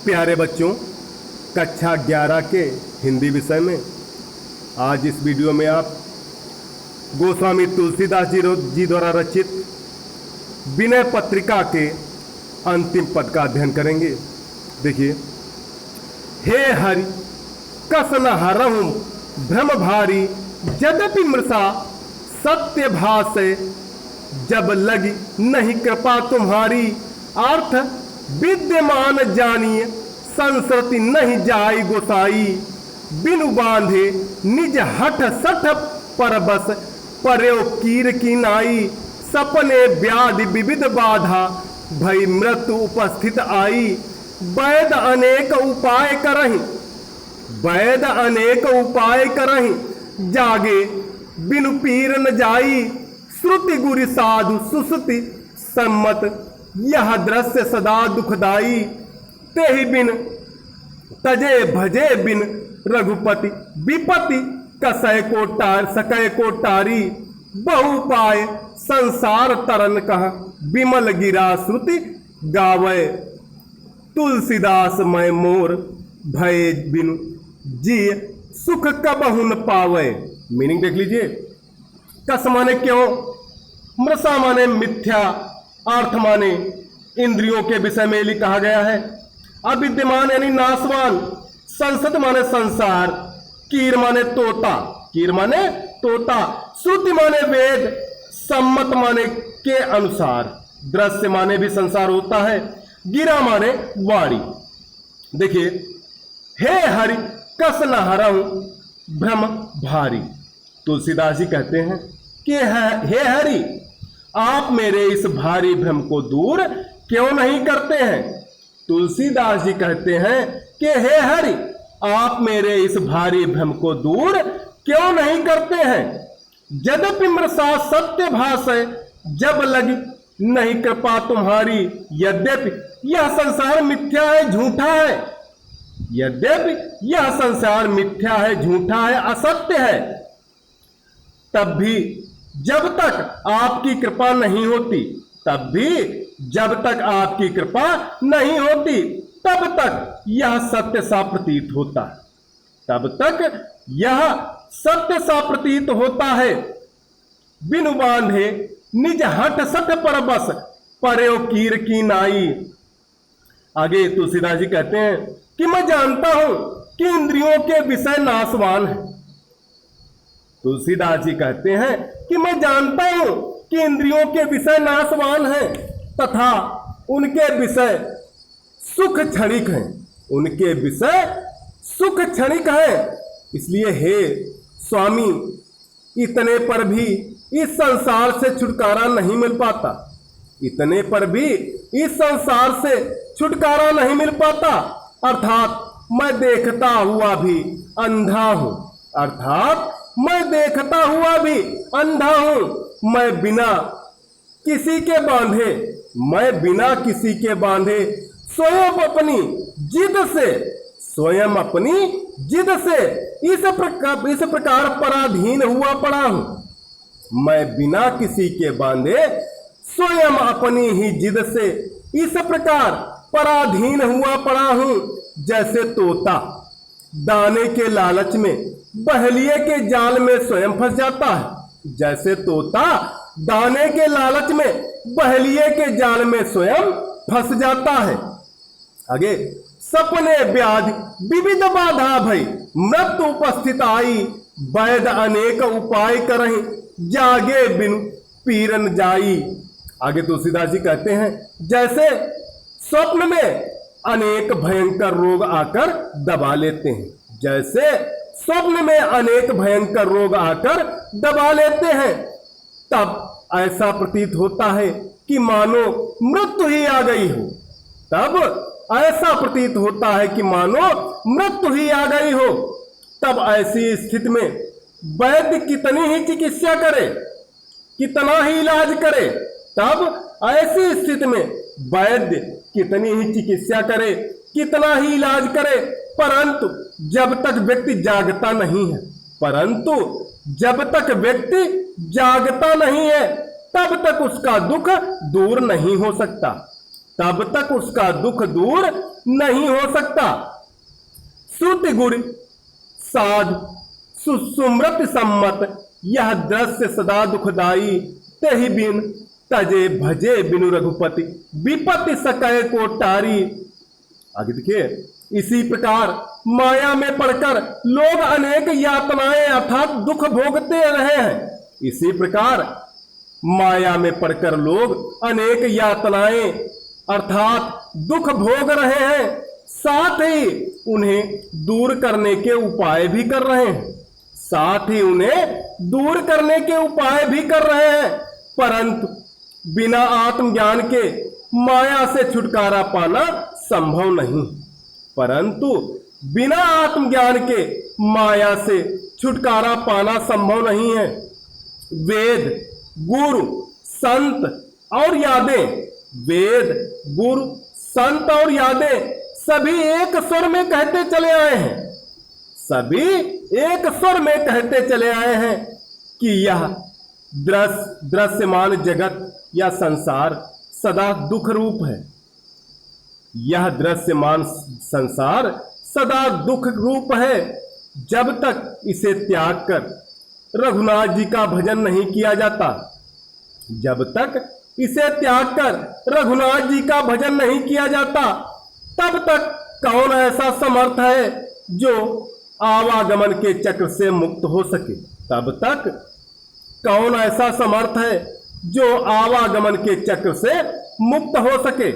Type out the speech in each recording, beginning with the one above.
प्यारे बच्चों, कक्षा 11 के हिंदी विषय में आज इस वीडियो में आप गोस्वामी तुलसीदास जी द्वारा रचित विनय पत्रिका के अंतिम पद का अध्ययन करेंगे। देखिए, हे हरि कस न हरहु भ्रम भारी, यद्यपि मृषा सत्य भाषे, जब लगी नहीं कृपा तुम्हारी। अर्थ विद्यमान जानिए संस्कृति नहीं जाई गोसाई, बिनु बांधे निज हठ सठ परबस, पर्यो कीर की नाई। सपने व्याधि विविध बाधा, भई मृत्यु उपस्थित आई। वैद अनेक उपाय करहि, वैद अनेक उपाय करहि, जागे बिनु पीर न जाई। श्रुति गुरु साधु सुसुति सम्मत, यह दृश्य सदा दुखदाई। तेहि बिन तजे भजे बिन, रघुपति विपति कसय को टारी। बहु पाए संसार तरन कह, विमल गिरा श्रुति गावे। तुलसीदास मैं मोर भय बिनु, जिय सुख कबहु न पावे। मीनिंग देख लीजिए। कस माने क्यों, मृषा माने मिथ्या, अर्थ माने इंद्रियों के विषय में यही कहा गया है। अविद्यमान यानी नाशवान, संसद माने संसार, कीर माने तोता, कीर माने तोता, श्रुति माने वेद, सम्मत माने के अनुसार, दृश्य माने भी संसार होता है, गिरा माने वाणी। देखिए, हे हरि कस न हरहु भ्रम भारी। तुलसीदास जी कहते हैं कि हे हरि, आप मेरे इस भारी भ्रम को दूर क्यों नहीं करते हैं। तुलसीदास जी कहते हैं कि हे हरि, आप मेरे इस भारी भ्रम को दूर क्यों नहीं करते हैं। यद्यपि मृषा सत्य भाषे, जब लगी नहीं कृपा तुम्हारी। यद्यपि यह संसार मिथ्या है, झूठा है, यद्यपि यह संसार मिथ्या है, झूठा है, असत्य है, तब भी जब तक आपकी कृपा नहीं होती, तब भी जब तक आपकी कृपा नहीं होती, तब तक यह सत्य सा प्रतीत होता है, तब तक यह सत्य सा प्रतीत होता है। बिनु बांधे निज हठ सठ परबस, पर्यो कीर की नाई। आगे तुलसीदास जी कहते हैं कि मैं जानता हूं कि इंद्रियों के विषय नाशवान है। तुलसीदास जी कहते हैं कि मैं जानता हूं कि इंद्रियों के विषय नाशवान हैं, तथा उनके विषय सुख क्षणिक हैं, उनके विषय सुख क्षणिक है। इसलिए हे स्वामी, इतने पर भी इस संसार से छुटकारा नहीं मिल पाता, इतने पर भी इस संसार से छुटकारा नहीं मिल पाता। अर्थात मैं देखता हुआ भी अंधा हूं, अर्थात मैं देखता हुआ भी अंधा हूं। मैं बिना किसी के बांधे, मैं बिना किसी के बांधे, स्वयं अपनी जिद से, स्वयं अपनी जिद से इस प्रकार पराधीन हुआ पड़ा हूं। मैं बिना किसी के बांधे, स्वयं अपनी ही जिद से इस प्रकार पराधीन हुआ पड़ा हूं। जैसे तोता दाने के लालच में बहलिए के जाल में स्वयं फंस जाता है, जैसे तोता दाने के लालच में बहलिए के जाल में स्वयं फंस जाता है। आगे, सपने व्याधि विविध बाधा, भई मृत्यु उपस्थित आई। वैद अनेक उपाय करहि, जागे बिनु पीरन जाई। आगे तुलसीदास जी कहते हैं, जैसे स्वप्न में अनेक भयंकर रोग आकर दबा लेते हैं, जैसे स्वप्न में अनेक भयंकर रोग आकर दबा लेते हैं, तब ऐसा प्रतीत होता है कि मानो मृत्यु ही आ गई हो, तब ऐसा प्रतीत होता है कि मानो मृत्यु ही आ गई हो। तब ऐसी स्थिति में वैद्य कितनी ही चिकित्सा करे, कितना ही इलाज करे, तब ऐसी स्थिति में वैद्य कितनी ही चिकित्सा करे, कितना ही इलाज करे, परंतु जब तक व्यक्ति जागता नहीं है, परंतु जब तक व्यक्ति जागता नहीं है, तब तक उसका दुख दूर नहीं हो सकता, तब तक उसका दुख दूर नहीं हो सकता। श्रुति गुर साध सुस्मृत सम्मत यह दृश्य सदा दुखदाई, तेहि बिन तजे भजे बिनु रघुपति, विपत्ति सकय को टारी। आगे देखिए, इसी प्रकार माया में पड़कर लोग अनेक यातनाएं अर्थात दुख भोगते रहे हैं। इसी प्रकार माया में पड़कर लोग अनेक यातनाएं अर्थात दुख भोग रहे हैं, साथ ही उन्हें दूर करने के उपाय भी कर रहे हैं, साथ ही उन्हें दूर करने के उपाय भी कर रहे हैं। परंतु बिना आत्मज्ञान के माया से छुटकारा पाना संभव नहीं। परंतु बिना आत्मज्ञान के माया से छुटकारा पाना संभव नहीं है। वेद, गुरु, संत और यादें, वेद, गुरु, संत और यादें सभी एक स्वर में कहते चले आए हैं, सभी एक स्वर में कहते चले आए हैं कि यह दृश्यमान जगत या संसार सदा दुख रूप है। यह दृश्यमान संसार सदा दुख रूप है। जब तक इसे त्याग कर रघुनाथ जी का भजन नहीं किया जाता, जब तक इसे त्याग कर रघुनाथ जी का भजन नहीं किया जाता, तब तक कौन ऐसा समर्थ है जो आवागमन के चक्र से मुक्त हो सके। तब तक कौन ऐसा समर्थ है जो आवागमन के चक्र से मुक्त हो सके।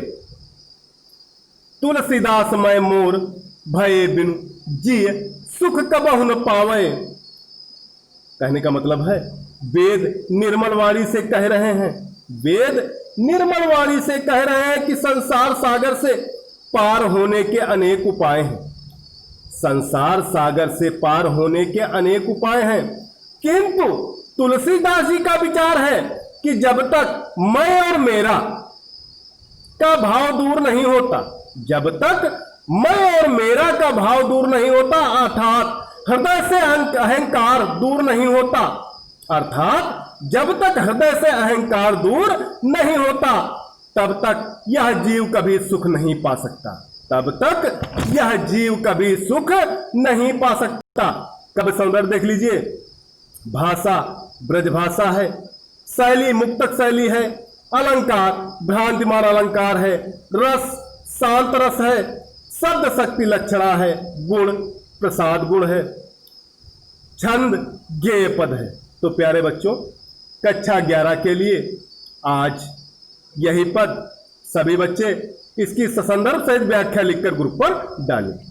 तुलसीदास मैं मोर भये बिनु जिय सुख कबहु न पावे। कहने का मतलब है, वेद निर्मल वाणी से कह रहे हैं, वेद निर्मल वाणी से कह रहे हैं कि संसार सागर से पार होने के अनेक उपाय हैं, संसार सागर से पार होने के अनेक उपाय हैं। किंतु तुलसीदास जी का विचार है कि जब तक मैं और मेरा का भाव दूर नहीं होता, जब तक मैं और मेरा का भाव दूर नहीं होता, अर्थात हृदय से अहंकार दूर नहीं होता, अर्थात जब तक हृदय से अहंकार दूर नहीं होता, तब तक यह जीव कभी सुख नहीं पा सकता, तब तक यह जीव कभी सुख नहीं पा सकता। कब सौंदर्य देख लीजिए, भाषा ब्रज भाषा है, शैली मुक्तक शैली है, अलंकार भ्रांतिमान अलंकार है, रस शांत रस है, शब्द शक्ति लक्षणा है, गुण प्रसाद गुण है, छंद ज्ञेय पद है। तो प्यारे बच्चों, कक्षा 11 के लिए आज यही पद सभी बच्चे इसकी ससंदर्भ सहित व्याख्या लिखकर ग्रुप पर डालें।